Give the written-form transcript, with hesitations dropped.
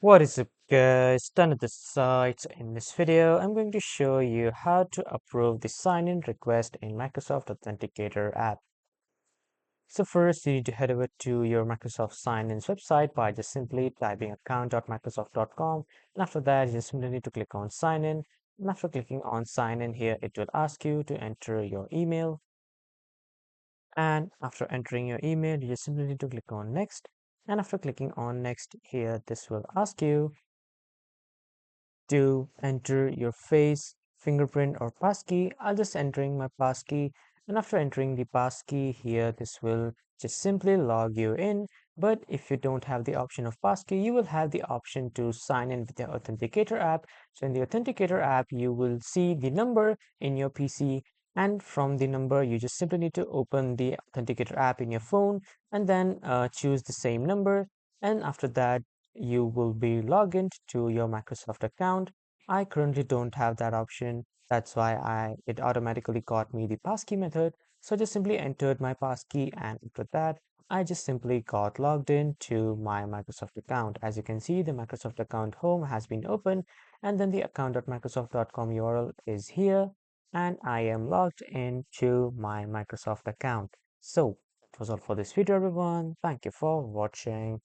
What is up guys, done at the site. In this video, I'm going to show you how to approve the sign-in request in Microsoft Authenticator app. So first, you need to head over to your Microsoft Sign-in's website by just simply typing account.microsoft.com. And after that, you just simply need to click on Sign In. And after clicking on Sign In here, it will ask you to enter your email. And after entering your email, you just simply need to click on Next. And after clicking on Next here, this will ask you to enter your face, fingerprint or passkey. I'll just entering my passkey, and after entering the passkey here, this will just simply log you in. But if you don't have the option of passkey, you will have the option to sign in with the Authenticator app. So in the Authenticator app, you will see the number in your PC, and from the number, you just simply need to open the Authenticator app in your phone and then choose the same number. And after that, you will be logged in to your Microsoft account. I currently don't have that option. That's why it automatically got me the passkey method. So I just simply entered my passkey, and after that, I just simply got logged in to my Microsoft account. As you can see, the Microsoft account home has been opened, and then the account.microsoft.com URL is here, and I am logged into my Microsoft account. So that was all for this video, everyone. Thank you for watching.